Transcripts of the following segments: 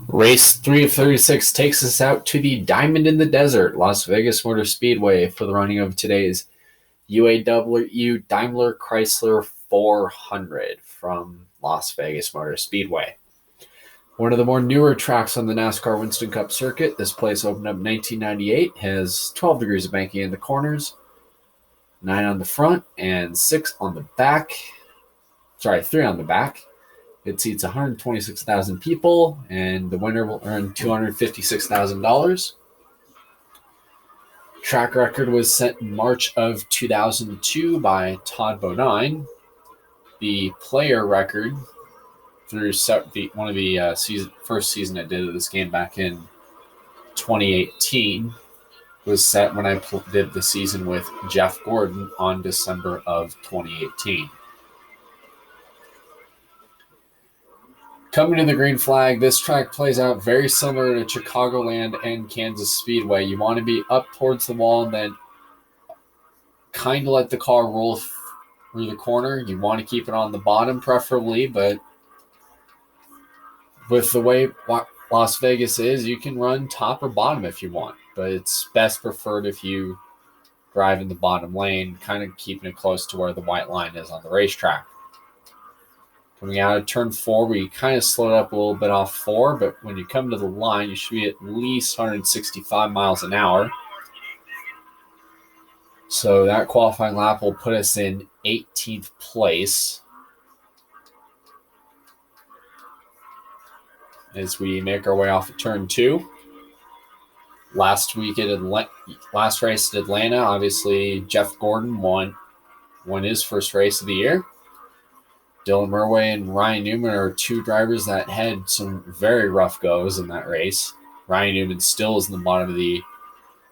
Race 3 of 36 takes us out to the Diamond in the Desert, Las Vegas Motor Speedway, for the running of today's UAW Daimler Chrysler 400 from Las Vegas Motor Speedway. One of the more newer tracks on the NASCAR Winston Cup circuit. This place opened up in 1998, has 12 degrees of banking in the corners, 9 on the front, and 6 on the back. 3 on the back. It seats 126,000 people, and the winner will earn $256,000. Track record was set in March of 2002 by Todd Bodine. The player record through one of the first season I did of this game back in 2018 was set when I did the season with Jeff Gordon on December of 2018. Coming to the green flag, this track plays out very similar to Chicagoland and Kansas Speedway. You want to be up towards the wall and then kind of let the car roll through the corner. You want to keep it on the bottom preferably, but with the way Las Vegas is, you can run top or bottom if you want, but it's best preferred if you drive in the bottom lane, kind of keeping it close to where the white line is on the racetrack. Coming out of turn 4, we kind of slowed up a little bit off 4, but when you come to the line, you should be at least 165 miles an hour. So that qualifying lap will put us in 18th place as we make our way off of turn 2. Last race at Atlanta, obviously Jeff Gordon won his first race of the year. Dylan Murway and Ryan Newman are two drivers that had some very rough goes in that race. Ryan Newman still is in the bottom of the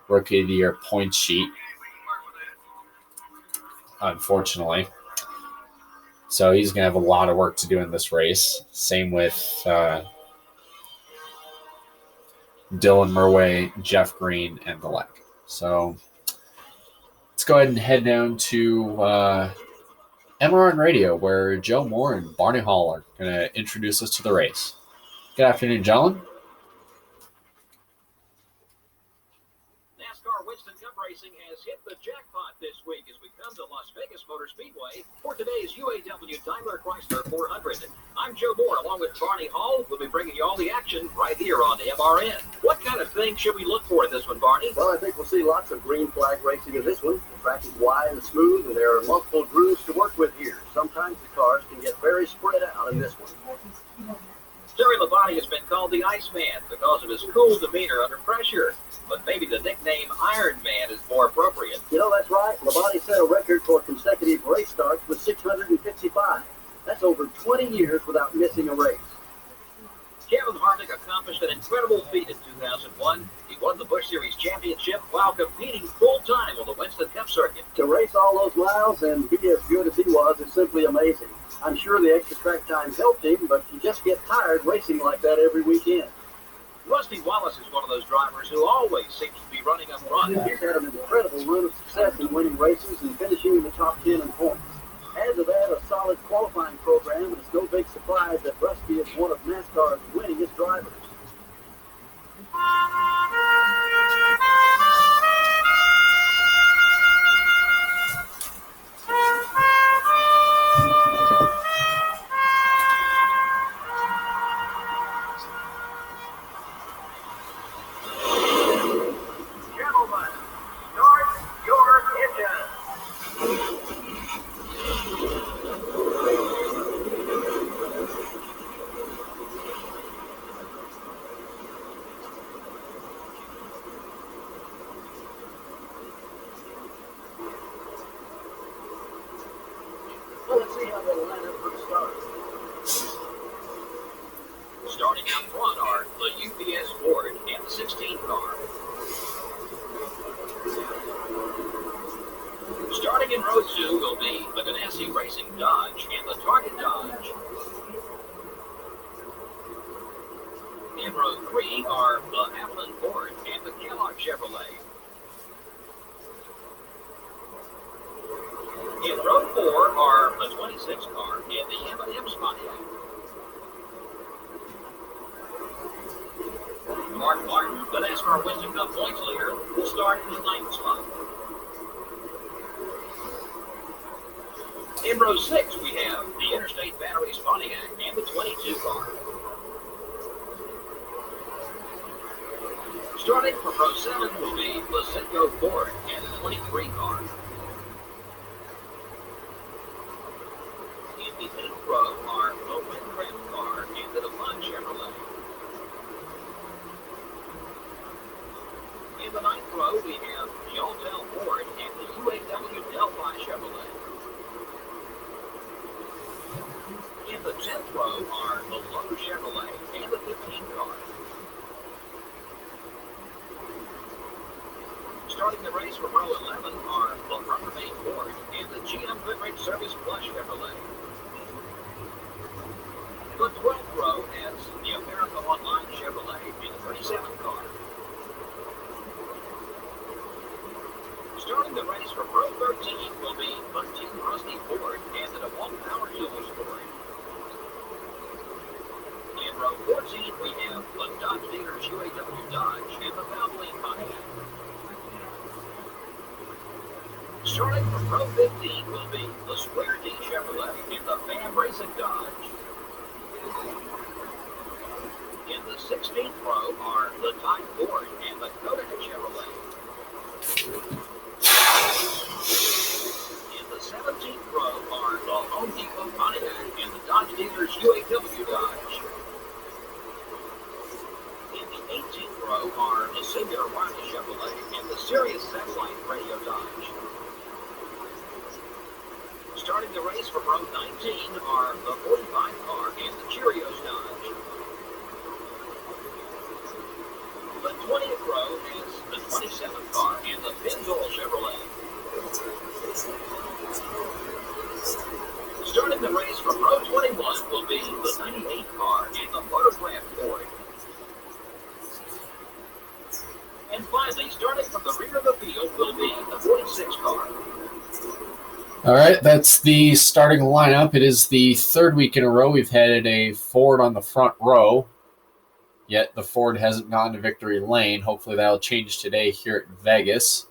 Rookie of the Year points sheet, unfortunately. So he's going to have a lot of work to do in this race. Same with Dylan Murway, Jeff Green, and the like. So let's go ahead and head down to MRN Radio, where Joe Moore and Barney Hall are going to introduce us to the race. Good afternoon, gentlemen. NASCAR Winston Cup racing has hit the jackpot this week as we come to Las Vegas Motor Speedway for today's UAW Daimler Chrysler 400. I'm Joe Moore, along with Barney Hall. We'll be bringing you all the action right here on MRN. What kind of things should we look for in this one, Barney? Well, I think we'll see lots of green flag racing in this one. The track is wide and smooth, and there are multiple grooves to work with here. Sometimes the cars can get very spread out in this one. Terry Labonte has been called the Iceman because of his cool demeanor under pressure. But maybe the nickname Iron Man is more appropriate. You know, that's right. Labonte set a record for consecutive race starts with 655. That's over 20 years without missing a race. Kevin Harvick accomplished an incredible feat in 2001. He won the Busch Series championship while competing full-time on the Winston Cup circuit. To race all those miles and be as good as he was is simply amazing. I'm sure the extra track time helped him, but you just get tired racing like that every weekend. Rusty Wallace is one of those drivers who always seems to be running up front. He's had an incredible run of success in winning races and finishing in the top 10 in points. Add to that a solid qualifying program, and it's no big surprise that Rusty is one of NASCAR's winningest drivers. Starting out front are the UPS Ford and the 16 car. Starting in row 2 will be the Ganassi Racing Dodge and the Target Dodge. In row 3 are the Avalon Ford and the Kellogg Chevrolet. In row 4 are the 26 car and the M&M Pontiac. Mark Martin, the NASCAR Winston Cup points leader, will start in the 9th spot. In row 6, we have the Interstate Batteries Pontiac and the 22 car. Starting from row 7 will be the Citgo Ford and the 23 car. In the 8th row are the Windcraft car and the Devon Chevrolet. In the 9th row, we have the Altel Ford and the UAW Delphi Chevrolet. In the 10th row are the Lowe Chevrolet and the 15 car. Starting the race from row 11 are the Rubbermaid Ford and the GM Goodrich Service Plus Chevrolet. The 12th row has the America Online Chevrolet and the 37 car. Starting the race from row 13 will be the Team Rusty Ford and the DeWalt Power Tools Ford. In row 14, we have the Dodge Dealers UAW Dodge and the Valvoline Pontiac. Starting from row 15 will be the Square D Chevrolet and the Fam Racing Dodge. In the 16th row are the Tide Ford and the Kodak Chevrolet. In the 17th row are the Home Depot Pontiac and the Dodge Dealers UAW Dodge. In the 18th row are the Singular Wireless Chevrolet and the Sirius Satellite Radio Dodge. Starting the race from row 19 are the 45 car and the Cheerios Dodge. The 20th row is the 27th car and the Pennzoil Chevrolet. Starting the race from row 21 will be the 98 car and the Photograph Ford. And finally, starting from the rear of the field will be the 46 car. All right, that's the starting lineup. It is the third week in a row we've had a Ford on the front row, yet the Ford hasn't gone to victory lane. Hopefully that'll change today here at Vegas.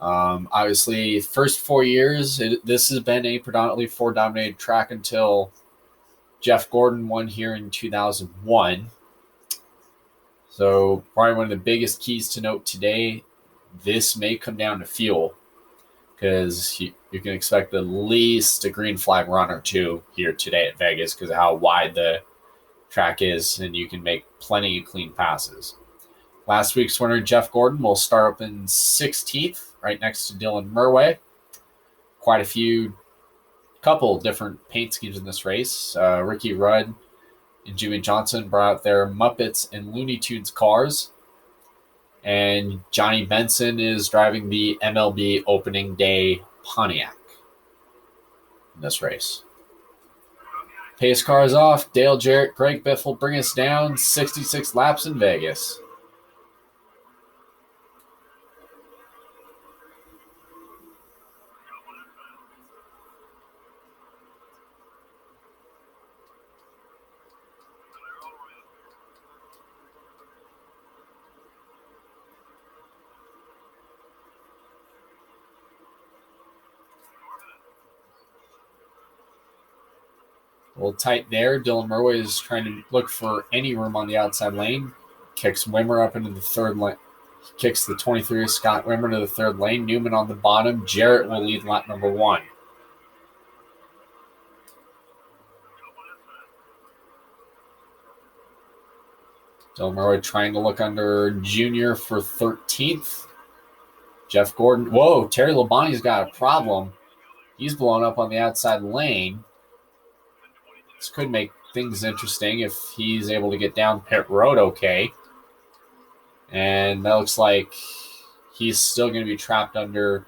Obviously, first 4 years, this has been a predominantly Ford-dominated track until Jeff Gordon won here in 2001. So probably one of the biggest keys to note today, this may come down to fuel, because you can expect at least a green flag run or two here today at Vegas because of how wide the track is, and you can make plenty of clean passes. Last week's winner, Jeff Gordon, will start up in 16th, right next to Dylan Murway. Quite a couple different paint schemes in this race. Ricky Rudd and Jimmy Johnson brought out their Muppets and Looney Tunes cars. And Johnny Benson is driving the MLB opening day Pontiac in this race. Pace car is off. Dale Jarrett, Greg Biffle bring us down 66 laps in Vegas. A little tight there. Dylan Murway is trying to look for any room on the outside lane. Kicks Wimmer up into the third lane. Kicks the 23 Scott Wimmer to the third lane. Newman on the bottom. Jarrett will lead lap number 1. Dylan Murway trying to look under Junior for 13th. Jeff Gordon. Whoa, Terry Labonte's got a problem. He's blown up on the outside lane. This could make things interesting if he's able to get down pit road okay. And that looks like he's still going to be trapped under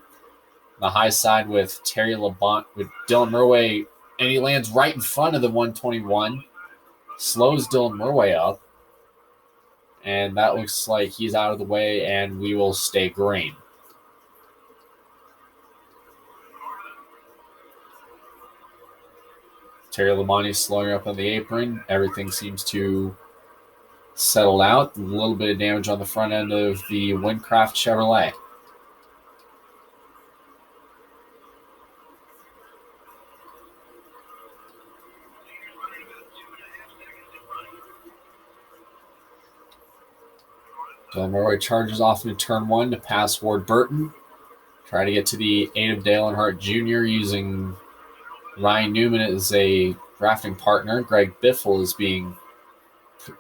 the high side with Terry Labonte, with Dylan Murway, and he lands right in front of the 121. Slows Dylan Murway up. And that looks like he's out of the way, and we will stay green. Terry Labonte slowing up on the apron. Everything seems to settled out. A little bit of damage on the front end of the Windcraft Chevrolet. Dylan Mulroy charges off into turn 1 to pass Ward Burton. Try to get to the aid of Dale Earnhardt Jr. using Ryan Newman as a drafting partner. Greg Biffle is being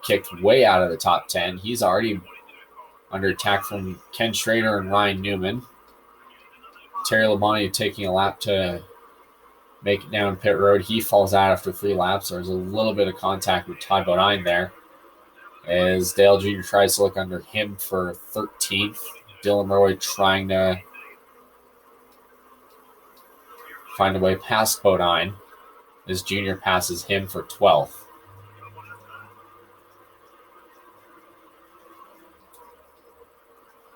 kicked way out of the top 10. He's already under attack from Ken Schrader and Ryan Newman. Terry Labonte taking a lap to make it down pit road. He falls out after 3 laps. There's a little bit of contact with Todd Bodine there as Dale Jr. tries to look under him for 13th. Dylan Mulroy trying to find a way past Bodine as Jr. passes him for 12th.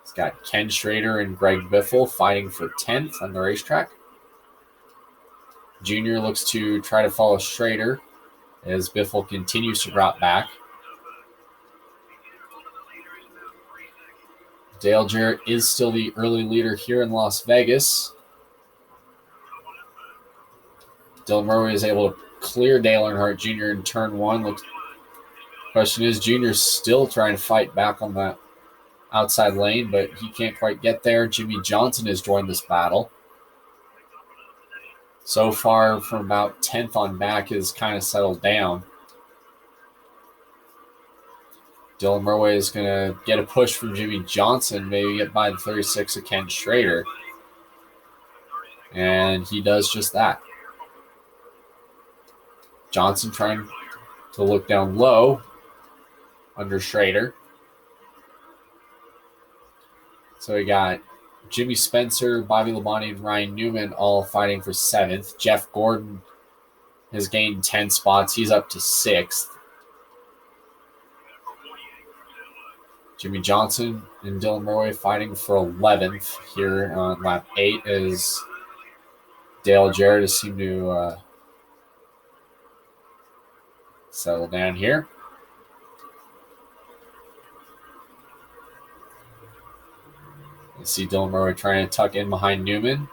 It's got Ken Schrader and Greg Biffle fighting for 10th on the racetrack. Jr. looks to try to follow Schrader as Biffle continues to drop back. Dale Jarrett is still the early leader here in Las Vegas. Dylan Mulroy is able to clear Dale Earnhardt Jr. in turn 1. Question is, Jr. still trying to fight back on that outside lane, but he can't quite get there. Jimmy Johnson has joined this battle. So far, from about 10th on back, has kind of settled down. Dylan Mulroy is going to get a push from Jimmy Johnson, maybe get by the 36 of Ken Schrader. And he does just that. Johnson trying to look down low under Schrader. So we got Jimmy Spencer, Bobby Labonte, and Ryan Newman all fighting for 7th. Jeff Gordon has gained 10 spots. He's up to 6th. Jimmy Johnson and Dylan Mulroy fighting for 11th here on lap 8 as Dale Jarrett has seemed to settle down here. You see Dylan Mulroy trying to tuck in behind Newman.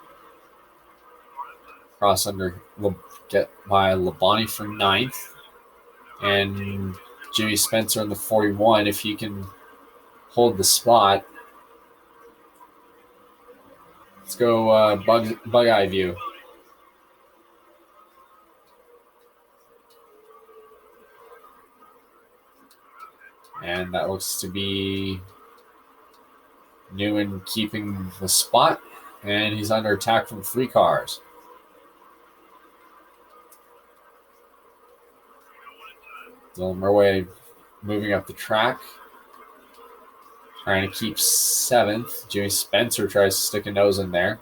Cross under, get by Labonte for 9th. And Jimmy Spencer in the 41, if he can hold the spot. Let's go bug eye view. And that looks to be Newman keeping the spot. And he's under attack from 3 cars. Dylan Mulroy moving up the track. Trying to keep 7th. Jimmy Spencer tries to stick a nose in there.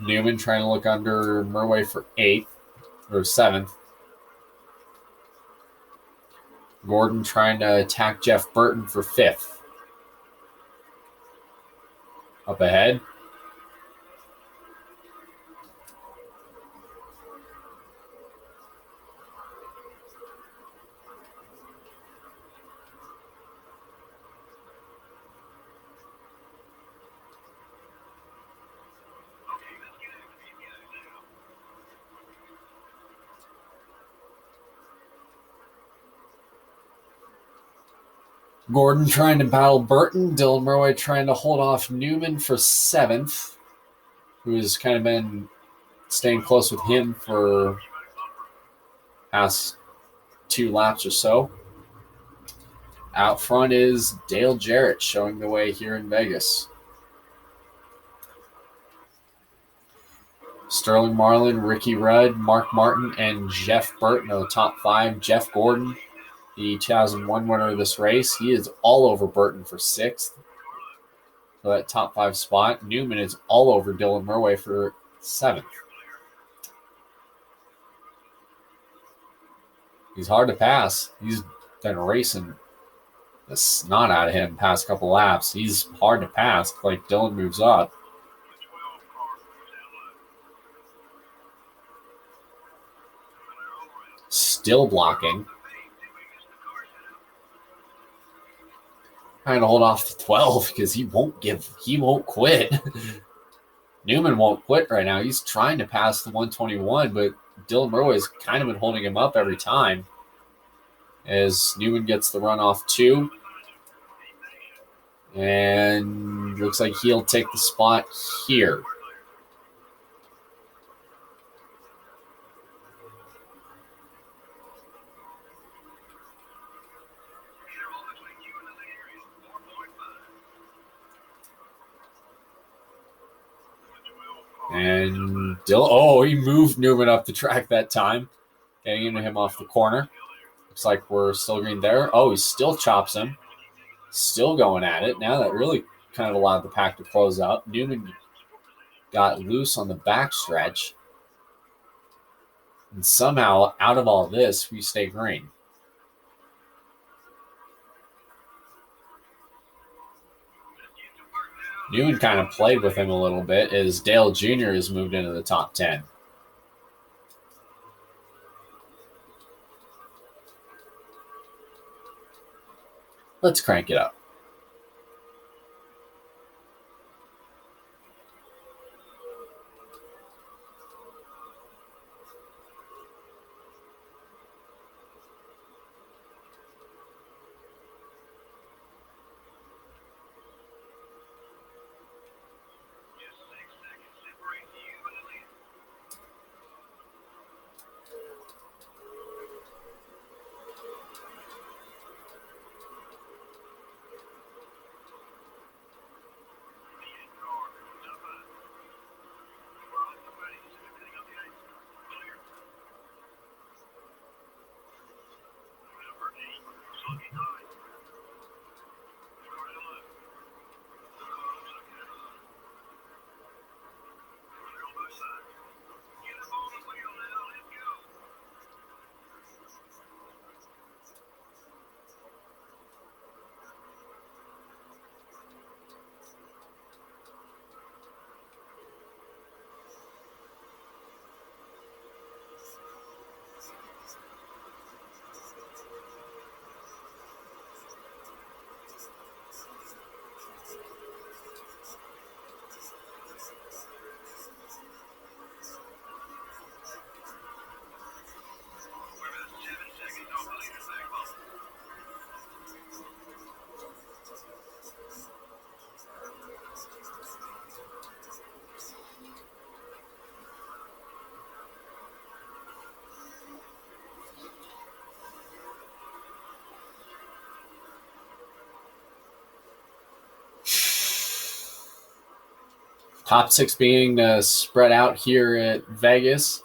Newman trying to look under Mulroy for 8th or 7th. Gordon trying to attack Jeff Burton for 5th. Up ahead. Gordon trying to battle Burton. Dylan Mulroy trying to hold off Newman for 7th, who has kind of been staying close with him for past 2 laps or so. Out front is Dale Jarrett showing the way here in Vegas. Sterling Marlin, Ricky Rudd, Mark Martin, and Jeff Burton are the top 5. Jeff Gordon, the 2001 winner of this race, he is all over Burton for 6th for that top 5 spot. Newman is all over Dylan Mulroy for 7th. He's hard to pass. He's been racing the snot out of him past couple laps. He's hard to pass like Dylan moves up. still blocking. Trying to hold off the 12 because he won't quit. Newman won't quit right now. He's trying to pass the 121, but Dylan Murway's kind of been holding him up every time. As Newman gets the run off 2. And looks like he'll take the spot here. And he moved Newman up the track that time. Getting into him off the corner. Looks like we're still green there. Oh, he still chops him. Still going at it. Now that really kind of allowed the pack to close up. Newman got loose on the backstretch. And somehow, out of all this, we stay green. Newman kind of played with him a little bit as Dale Jr. has moved into the top 10. Let's crank it up. Top 6 being spread out here at Vegas.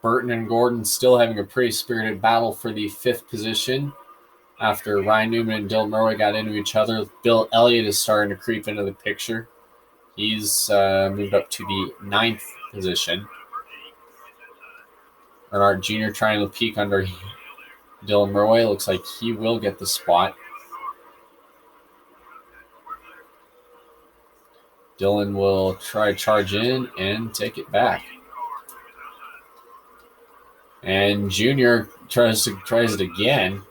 Burton and Gordon still having a pretty spirited battle for the 5th position. After Ryan Newman and Dylan Murray got into each other, Bill Elliott is starting to creep into the picture. He's moved up to the 9th position. Earnhardt Jr. trying to peek under Dylan Murray. Looks like he will get the spot. Dylan will try to charge in and take it back. And Junior tries it again.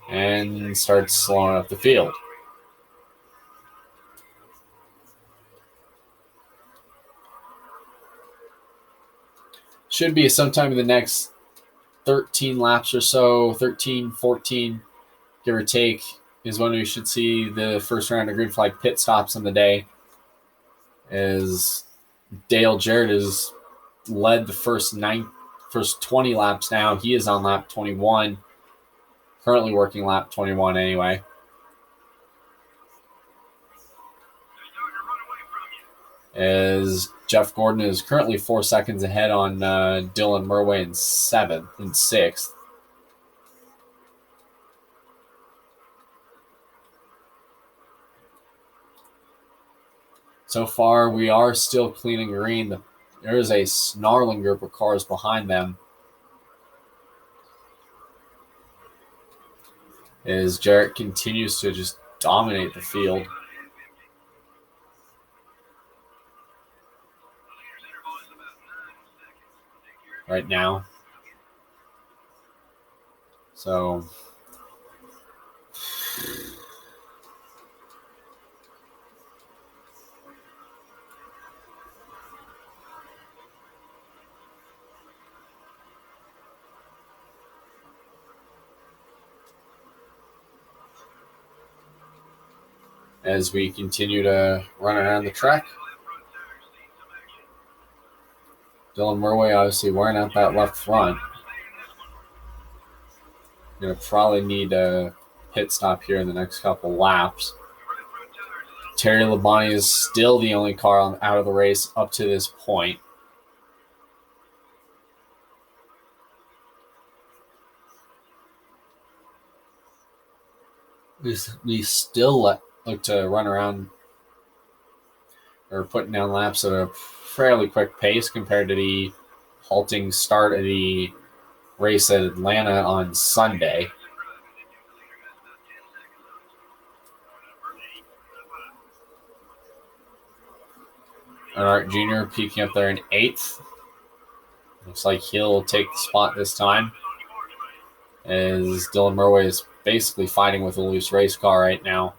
And starts slowing up the field. Should be sometime in the next 13 laps or so, 13, 14, give or take, is when we should see the first round of green flag pit stops in the day. As Dale Jarrett has led the first 20 laps now. He is on lap 21. Currently working lap 21 anyway. As Jeff Gordon is currently 4 seconds ahead on Dylan Murray in 6th. So far, we are still cleaning green. There is a snarling group of cars behind them. As Jarrett continues to just dominate the field. right now. So as we continue to run around the track, Dylan Murway obviously wearing out that left front. Going to probably need a pit stop here in the next couple laps. Terry Labonte is still the only car out of the race up to this point. We still look to run around or putting down laps at a fairly quick pace compared to the halting start of the race at Atlanta on Sunday. Earnhardt Jr. peaking up there in 8th. Looks like he'll take the spot this time, as Dylan Murway is basically fighting with a loose race car right now.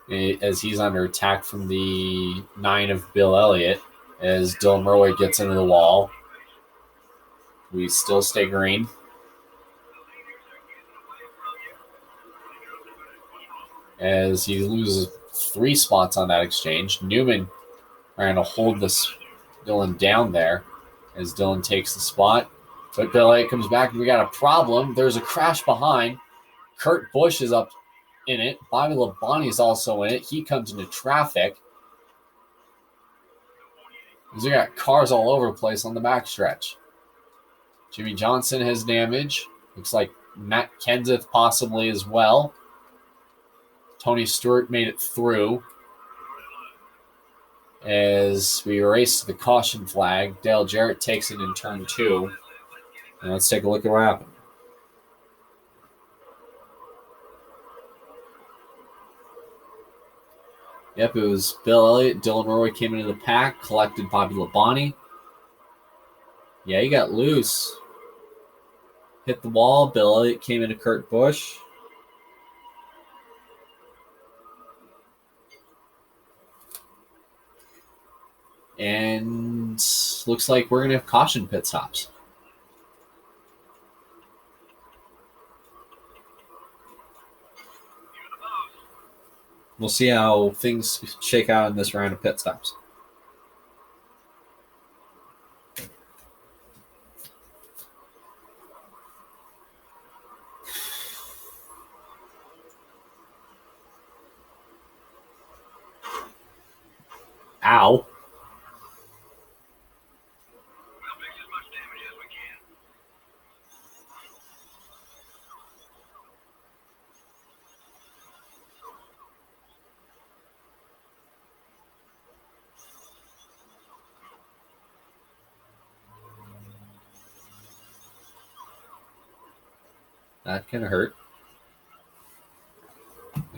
As he's under attack from the 9 of Bill Elliott, as Dylan Murway gets into the wall. We still stay green. As he loses 3 spots on that exchange. Newman trying to hold this Dylan down there as Dylan takes the spot. But Bill Elliott comes back and we got a problem. There's a crash behind. Kurt Busch is up in it. Bobby Labonte is also in it. He comes into traffic. We got cars all over the place on the backstretch. Jimmy Johnson has damage. Looks like Matt Kenseth possibly as well. Tony Stewart made it through. As we race to the caution flag, Dale Jarrett takes it in turn 2. And let's take a look at what happened. Yep, it was Bill Elliott. Dylan Murway came into the pack, collected Bobby Labonte. Yeah, he got loose. Hit the wall. Bill Elliott came into Kurt Busch. And looks like we're going to have caution pit stops. We'll see how things shake out in this round of pit stops. Ow. That kind of hurt.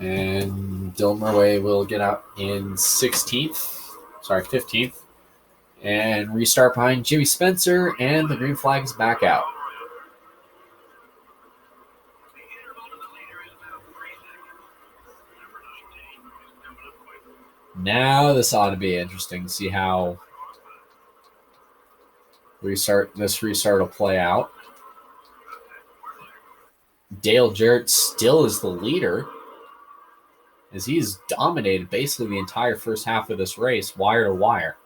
And Dylan Murway will get out in 15th. And restart behind Jimmy Spencer, and the green flag is back out. Now this ought to be interesting to see how this restart will play out. Dale Jarrett still is the leader, as he's dominated basically the entire first half of this race, wire to wire.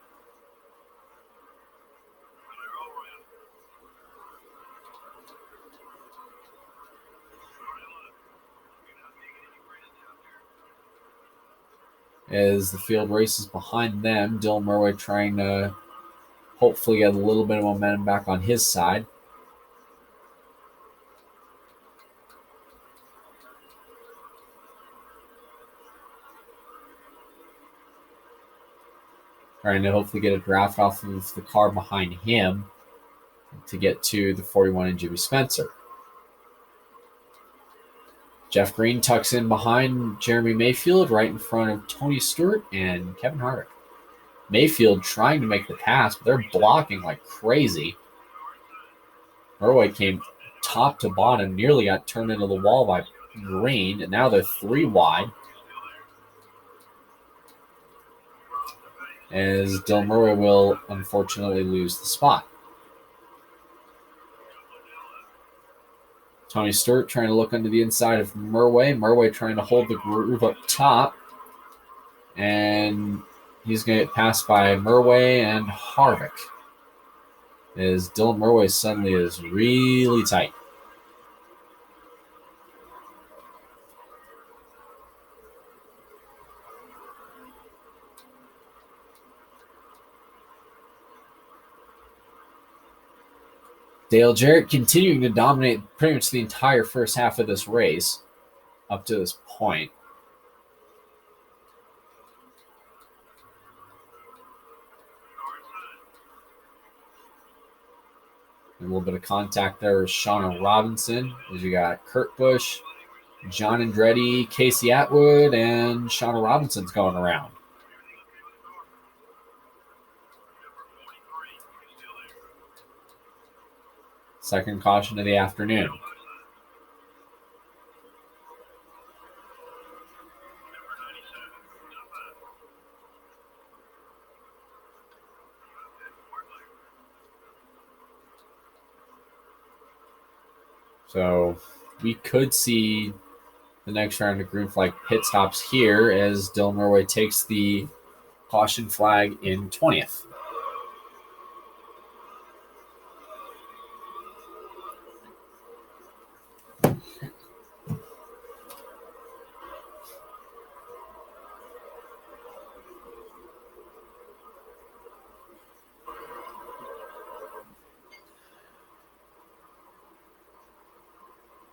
As the field races behind them, Dylan Murway trying to hopefully get a little bit of momentum back on his side. Trying to hopefully get a draft off of the car behind him to get to the 41 and Jimmy Spencer. Jeff Green tucks in behind Jeremy Mayfield, right in front of Tony Stewart and Kevin Harvick. Mayfield trying to make the pass, but they're blocking like crazy. Murway came top to bottom, nearly got turned into the wall by Green, and now they're 3 wide. As Dylan Murway will unfortunately lose the spot. Tony Stewart trying to look under the inside of Murway. Murway trying to hold the groove up top. And he's going to get passed by Murway and Harvick. As Dylan Murway suddenly is really tight. Dale Jarrett continuing to dominate pretty much the entire first half of this race up to this point. A little bit of contact there with Shauna Robinson. As you got Kurt Busch, John Andretti, Casey Atwood, and Shauna Robinson's going around. Second caution of the afternoon. So we could see the next round of green flag pit stops here as Dylan Murway takes the caution flag in 20th.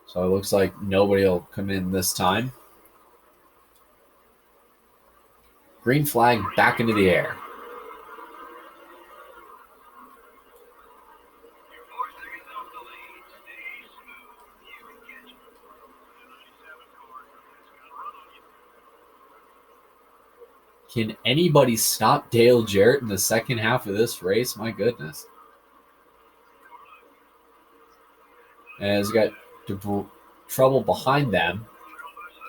So it looks like nobody will come in this time. Green flag back into the air. Can anybody stop Dale Jarrett in the second half of this race? My goodness. As we got trouble behind them.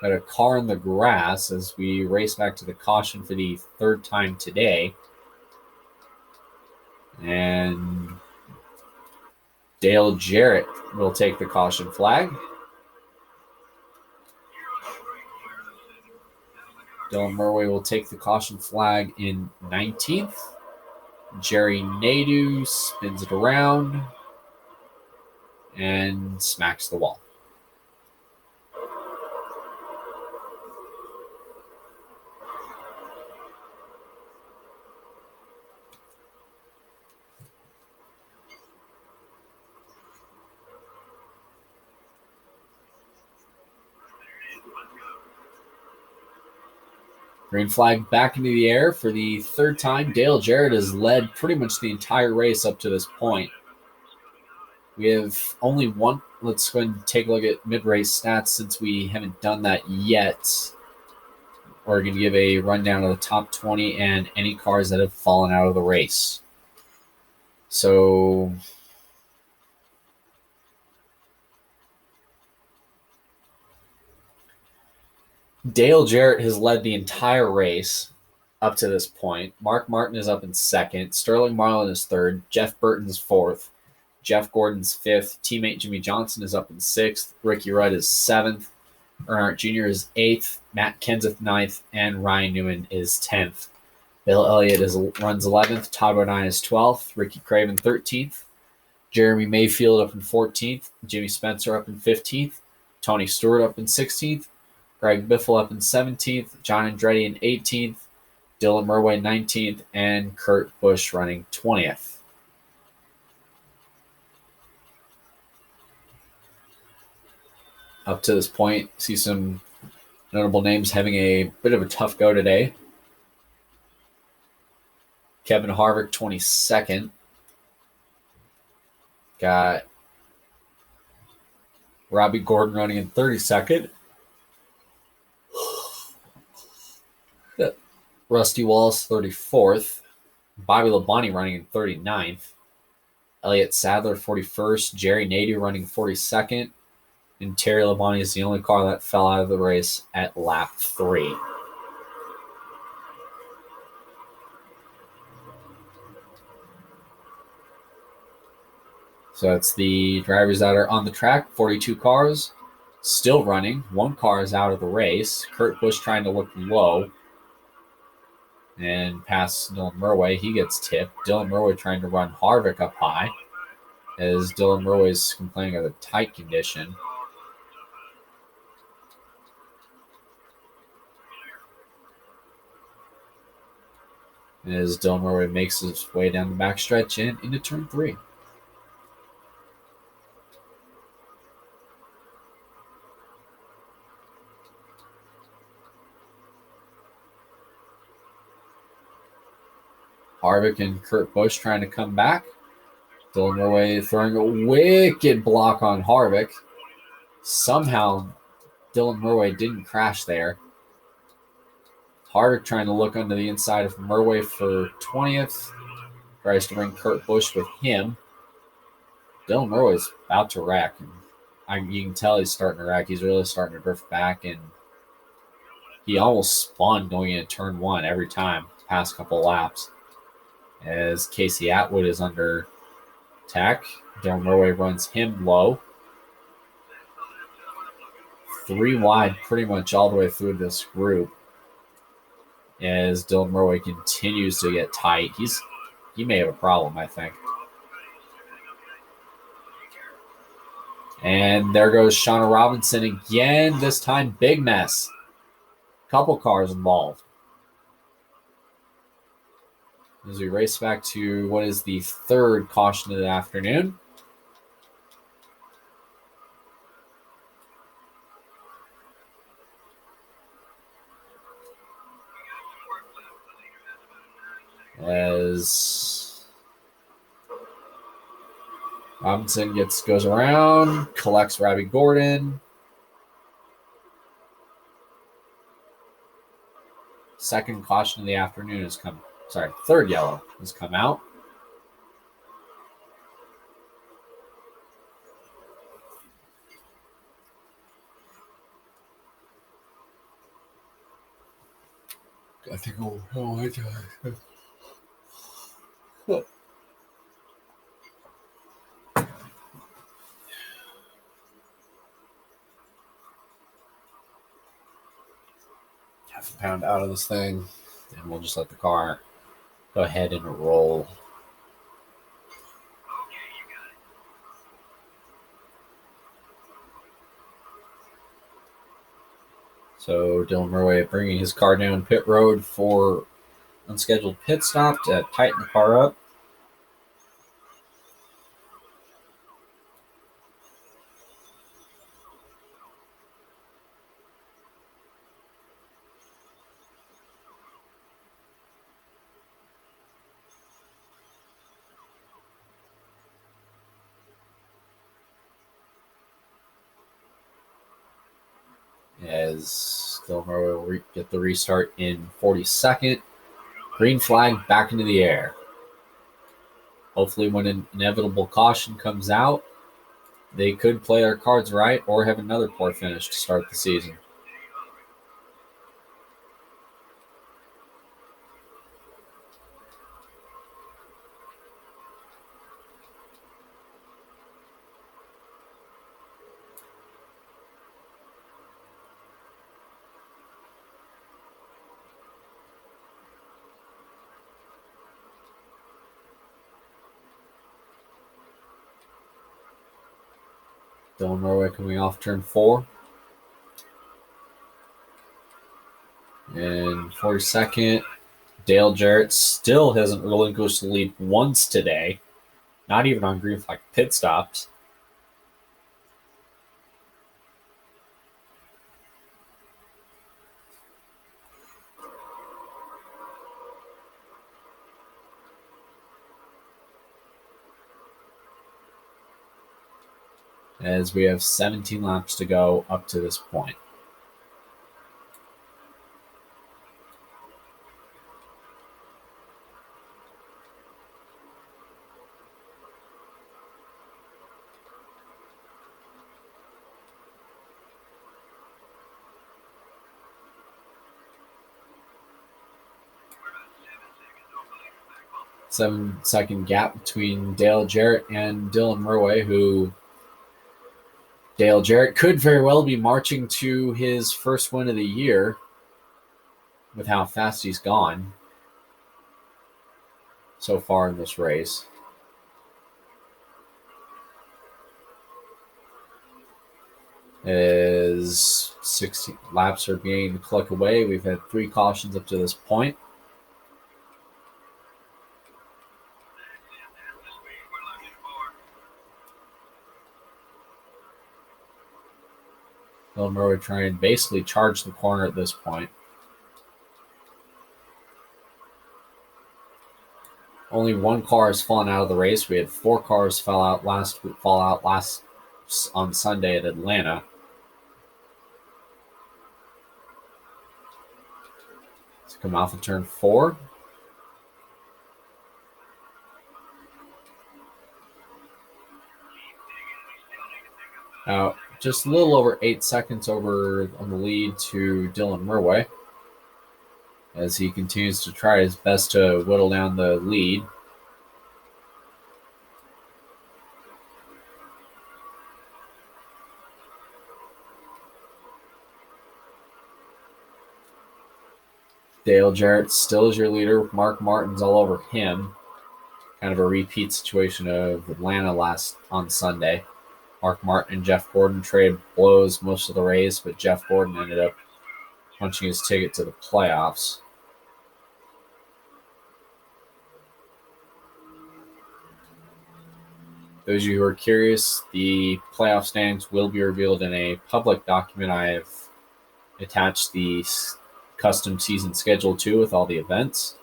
Got a car in the grass as we race back to the caution for the third time today. And Dale Jarrett will take the caution flag. Dylan Murway will take the caution flag in 19th. Jerry Nadeau spins it around and smacks the wall. Green flag back into the air for the third time. Dale Jarrett has led pretty much the entire race up to this point. We have only one. Let's go ahead and take a look at mid-race stats since we haven't done that yet. We're going to give a rundown of the top 20 and any cars that have fallen out of the race. So Dale Jarrett has led the entire race up to this point. Mark Martin is up in second. Sterling Marlin is third. Jeff Burton's fourth. Jeff Gordon's fifth. Teammate Jimmy Johnson is up in sixth. Ricky Rudd is seventh. Earnhardt Jr. is eighth. Matt Kenseth ninth. And Ryan Newman is 10th. Bill Elliott runs 11th. Todd Bodine is 12th. Ricky Craven 13th. Jeremy Mayfield up in 14th. Jimmy Spencer up in 15th. Tony Stewart up in 16th. Greg Biffle up in 17th. John Andretti in 18th. Dylan Murway 19th. And Kurt Busch running 20th. Up to this point, see some notable names having a bit of a tough go today. Kevin Harvick, 22nd. Got Robbie Gordon running in 32nd. Rusty Wallace, 34th. Bobby Labonte running in 39th. Elliott Sadler 41st. Jerry Nadeau running 42nd. And Terry Labonte is the only car that fell out of the race at lap 3. So that's the drivers that are on the track. 42 cars still running. 1 car is out of the race. Kurt Busch trying to look low and pass Dylan Murway. He gets tipped. Dylan Murway trying to run Harvick up high as Dylan Murway is complaining of the tight condition. As Dylan Murway makes his way down the backstretch and into turn 3. Harvick and Kurt Busch trying to come back. Dylan Murway throwing a wicked block on Harvick. Somehow, Dylan Murway didn't crash there. Harvick trying to look under the inside of Murway for 20th. Tries to bring Kurt Busch with him. Dylan Murway's about to wreck. You can tell he's starting to wreck. He's really starting to drift back, and he almost spun going into turn 1 every time, past couple laps. As Casey Atwood is under attack, Dylan Murway runs him low. 3 wide pretty much all the way through this group. As Dylan Murway continues to get tight. He may have a problem, I think. And there goes Shauna Robinson again. This time, big mess. Couple cars involved. As we race back to what is the 3rd caution of the afternoon. As Robinson goes around, collects Robbie Gordon. Second caution of the afternoon has come. Sorry, 3rd yellow has come out. I think I half a pound out of this thing, and we'll just let the car go ahead and roll. So Dylan Murway bringing his car down pit road for unscheduled pit stop to tighten the car up. As Dylan Murway will get the restart in 42nd. Green flag back into the air. Hopefully when an inevitable caution comes out, they could play their cards right or have another poor finish to start the season. Dylan Murway coming off turn 4. And 42nd, Dale Jarrett still hasn't relinquished the lead once today. Not even on green flag pit stops. As we have 17 laps to go up to this point. 7-second gap between Dale Jarrett and Dylan Murray, who Dale Jarrett could very well be marching to his first win of the year with how fast he's gone so far in this race. As 60 laps are being clucked away, we've had 3 cautions up to this point. Dylan Murray trying to basically charge the corner at this point. Only 1 car has fallen out of the race. We had 4 cars fall out last on Sunday at Atlanta. Let's come off of turn 4. Just a little over 8 seconds over on the lead to Dylan Murray as he continues to try his best to whittle down the lead. Dale Jarrett still is your leader. Mark Martin's all over him. Kind of a repeat situation of Atlanta on Sunday. Mark Martin and Jeff Gordon traded blows most of the race, but Jeff Gordon ended up punching his ticket to the playoffs. Those of you who are curious, the playoff standings will be revealed in a public document. I have attached the custom season schedule to with all the events.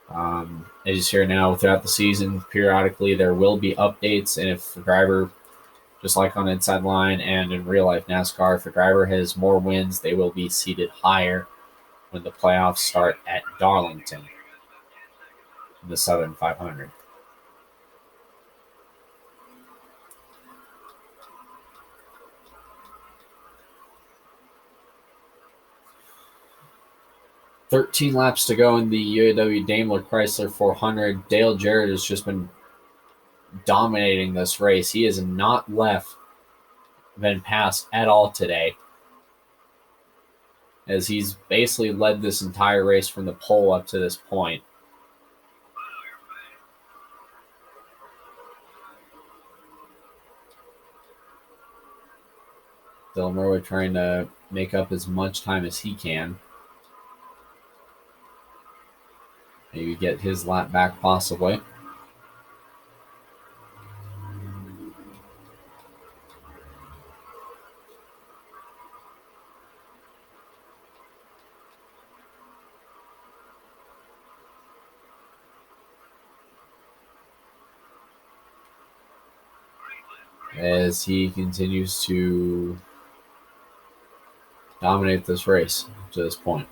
As you see here now, throughout the season, periodically there will be updates, and if the driver, just like on Inside Line and in real life NASCAR, if a driver has more wins, they will be seated higher when the playoffs start at Darlington in the Southern 500. "13 laps to go in the UAW Daimler Chrysler 400. Dale Jarrett has just been dominating this race. He has not been passed at all today, as he's basically led this entire race from the pole up to this point. Dylan Murray trying to make up as much time as he can. Maybe get his lap back possibly. As he continues to dominate this race to this point.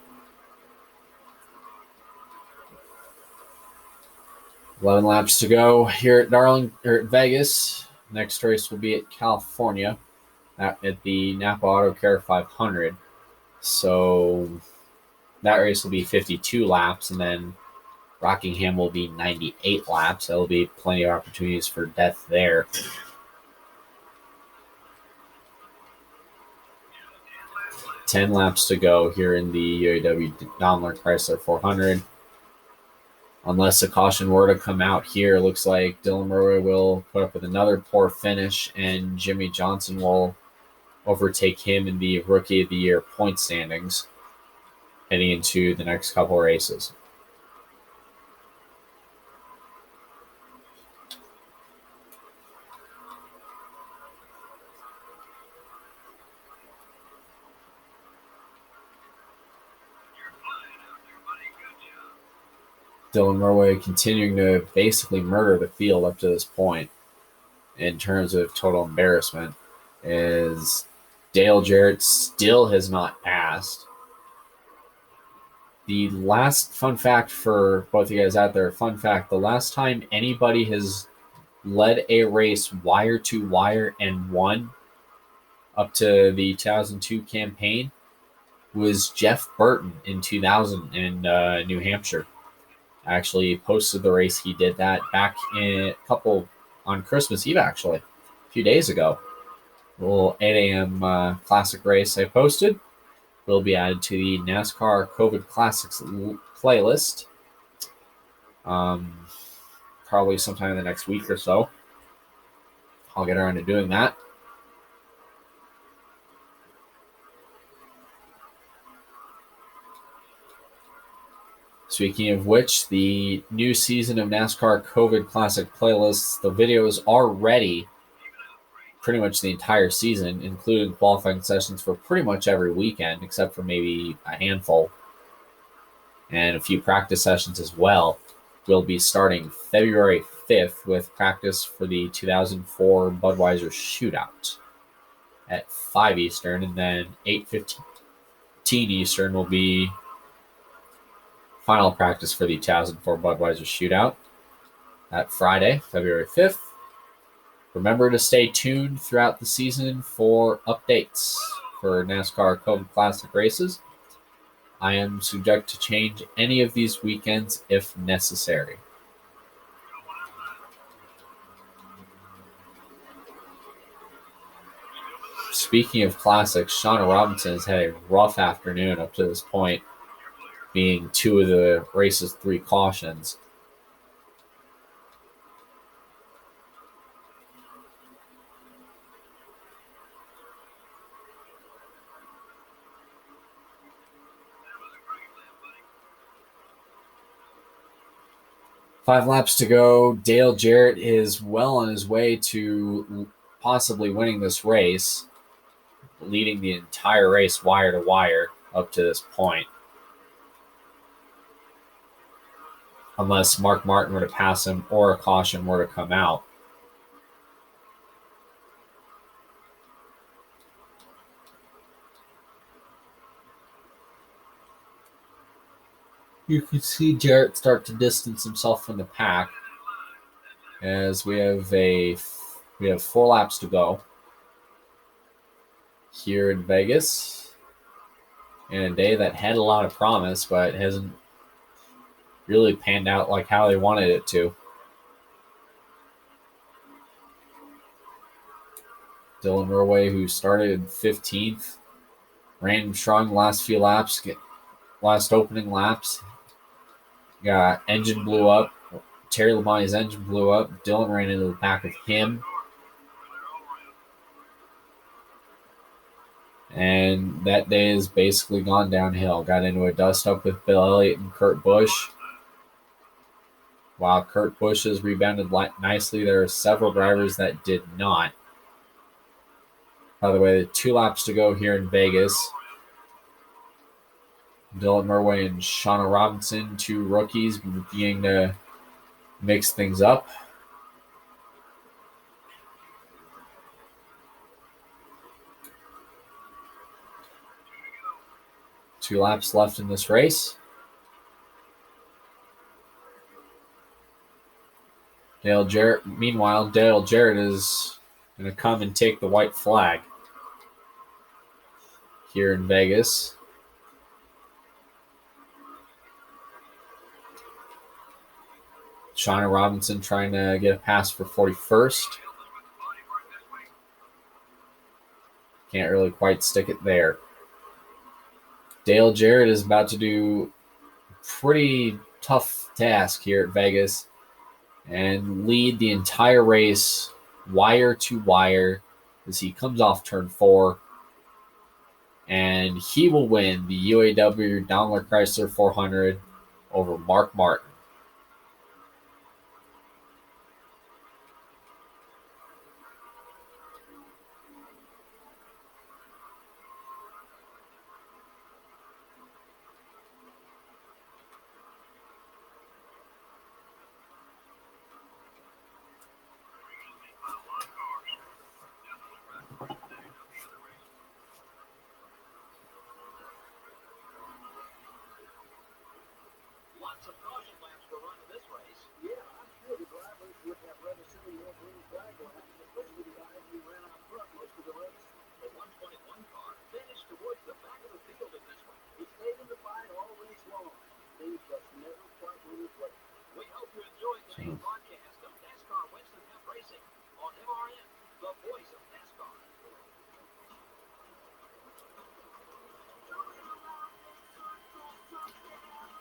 11 laps to go here at Vegas. Next race will be at California at the Napa Auto Care 500. So that race will be 52 laps, and then Rockingham will be 98 laps. There'll be plenty of opportunities for death there. Ten laps to go here in the UAW Daimler Chrysler 400. Unless a caution were to come out here, it looks like Dylan Murray will put up with another poor finish, and Jimmy Johnson will overtake him in the Rookie of the Year point standings heading into the next couple races. Dylan Murray continuing to basically murder the field up to this point in terms of total embarrassment, as Dale Jarrett still has not passed. The last fun fact for both of you guys out there, the last time anybody has led a race wire to wire and won up to the 2002 campaign was Jeff Burton in 2000 in New Hampshire. I actually posted the race. He did that back in a couple on Christmas Eve, actually, a few days ago. A little 8 a.m. Classic race I posted will be added to the NASCAR COVID Classics playlist. Probably sometime in the next week or so. I'll get around to doing that. Speaking of which, the new season of NASCAR COVID Classic playlists, the videos are ready pretty much the entire season, including qualifying sessions for pretty much every weekend, except for maybe a handful, and a few practice sessions as well. Will be starting February 5th with practice for the 2004 Budweiser Shootout at 5 Eastern, and then 8:15 Eastern will be final practice for the 2004 Budweiser Shootout at Friday, February 5th. Remember to stay tuned throughout the season for updates for NASCAR COVID Classic races. I am subject to change any of these weekends if necessary. Speaking of classics, Shauna Robinson has had a rough afternoon up to this point, being two of the race's 3 cautions. Five laps to go. Dale Jarrett is well on his way to possibly winning this race, leading the entire race wire to wire up to this point. Unless Mark Martin were to pass him or a caution were to come out. You can see Jarrett start to distance himself from the pack as we have 4 laps to go here in Vegas, in a day that had a lot of promise but hasn't really panned out like how they wanted it to. Dylan Norway, who started 15th, ran strong last few laps, last opening laps. Got engine blew up. Terry Labonte's engine blew up. Dylan ran into the pack with him. And that day has basically gone downhill. Got into a dust-up with Bill Elliott and Kurt Busch. While Kurt Busch has rebounded nicely, there are several drivers that did not. By the way, 2 laps to go here in Vegas. Dylan Murway and Shauna Robinson, 2 rookies, beginning to mix things up. Two laps left in this race. Meanwhile, Dale Jarrett is going to come and take the white flag here in Vegas. Shauna Robinson trying to get a pass for 41st. Can't really quite stick it there. Dale Jarrett is about to do a pretty tough task here at Vegas and lead the entire race wire to wire as he comes off turn 4. And he will win the UAW Daimler Chrysler 400 over Mark Martin. Lots of caution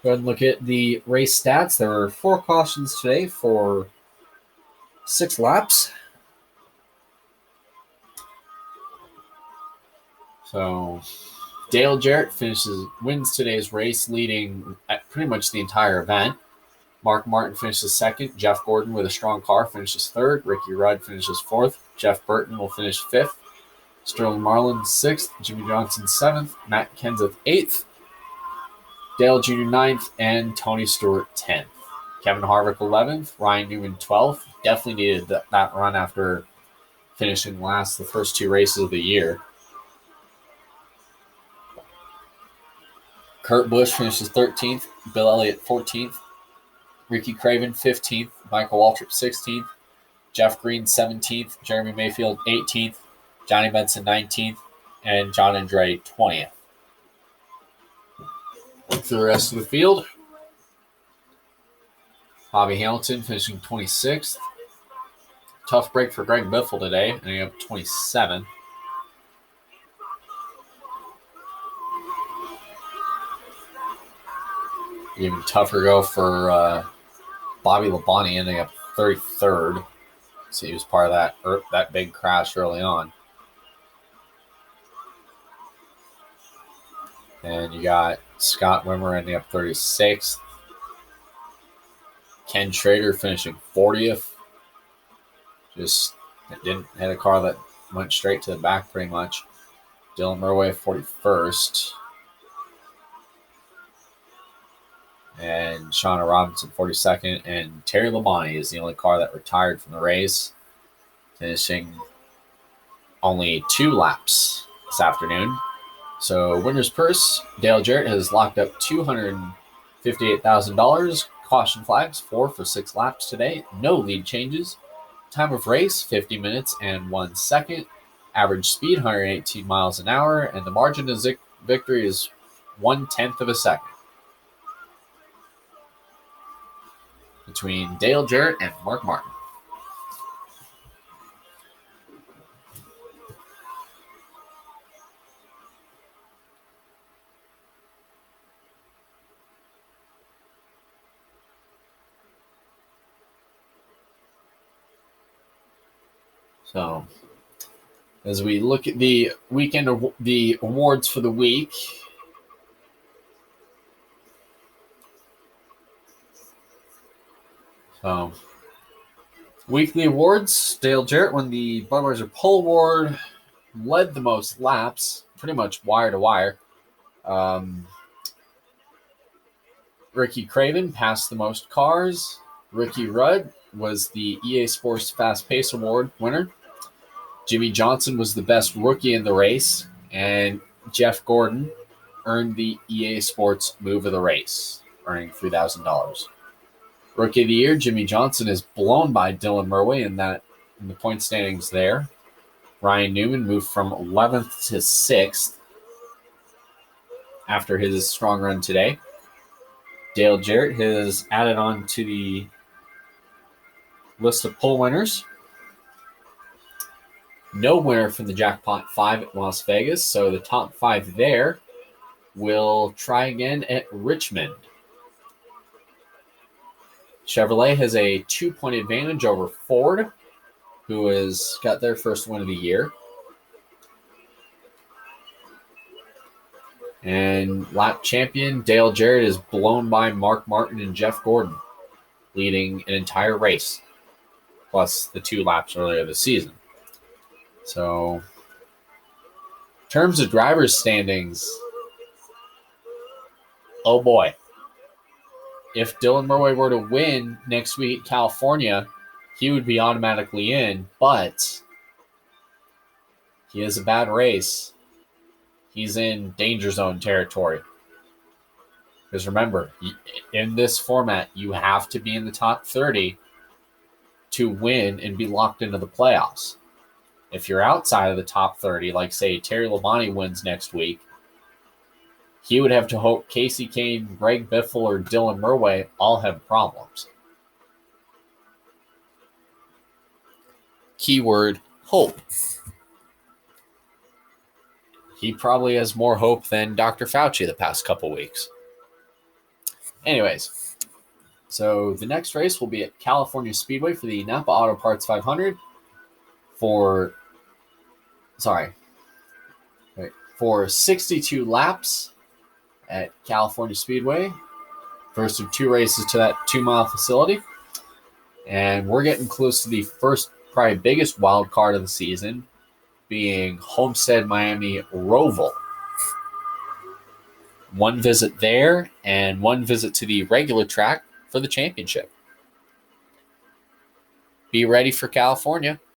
Go ahead and look at the race stats. There were 4 cautions today for 6 laps. So Dale Jarrett wins today's race, leading at pretty much the entire event. Mark Martin finishes second. Jeff Gordon with a strong car finishes third. Ricky Rudd finishes fourth. Jeff Burton will finish fifth. Sterling Marlin sixth. Jimmy Johnson seventh. Matt Kenseth eighth. Dale Jr. ninth. And Tony Stewart 10th. Kevin Harvick 11th. Ryan Newman 12th. Definitely needed that run after finishing last the first 2 races of the year. Kurt Busch finishes 13th. Bill Elliott 14th. Ricky Craven 15th. Michael Waltrip 16th. Jeff Green 17th. Jeremy Mayfield 18th. Johnny Benson 19th. And John Andre 20th. For the rest of the field, Bobby Hamilton finishing 26th. Tough break for Greg Biffle today, ending up 27th. Even tougher go for Bobby Labonte, ending up 33rd. So he was part of that big crash early on. And you got Scott Wimmer ending up 36th. Ken Schrader finishing 40th. Just didn't hit a car that went straight to the back pretty much. Dylan Murway 41st. And Shauna Robinson 42nd. And Terry Labonte is the only car that retired from the race, finishing only 2 laps this afternoon. So winner's purse, Dale Jarrett has locked up $258,000. Caution flags, 4 for 6 laps today. No lead changes. Time of race, 50 minutes and 1 second. Average speed, 118 miles an hour. And the margin of victory is 1/10 of a second between Dale Jarrett and Mark Martin. So, as we look at the the awards for the week, weekly awards, Dale Jarrett won the Budweiser Pole Award, led the most laps, pretty much wire to wire. Ricky Craven passed the most cars. Ricky Rudd was the EA Sports Fast Pace Award winner. Jimmy Johnson was the best rookie in the race, and Jeff Gordon earned the EA Sports Move of the Race, earning $3,000. Rookie of the Year, Jimmy Johnson is blown by Dylan Murway in the point standings there. Ryan Newman moved from 11th to 6th after his strong run today. Dale Jarrett has added on to the list of pole winners. No winner from the Jackpot 5 at Las Vegas, so the top 5 there will try again at Richmond. Chevrolet has a 2-point advantage over Ford, who has got their first win of the year. And lap champion Dale Jarrett is blown by Mark Martin and Jeff Gordon, leading an entire race, plus the 2 laps earlier this season. So, in terms of drivers' standings, oh boy. If Dylan Murway were to win next week at California, he would be automatically in, but he has a bad race. He's in danger zone territory. Because remember, in this format, you have to be in the top 30 to win and be locked into the playoffs. If you're outside of the top 30, like say Terry Labonte wins next week, he would have to hope Casey Kane, Greg Biffle, or Dylan Murway all have problems. Keyword, hope. He probably has more hope than Dr. Fauci the past couple weeks. Anyways, so the next race will be at California Speedway for the Napa Auto Parts 500 for 62 laps at California Speedway. First of two races to that 2-mile facility. And we're getting close to the first, probably biggest wild card of the season, being Homestead Miami Roval. One visit there and one visit to the regular track for the championship. Be ready for California.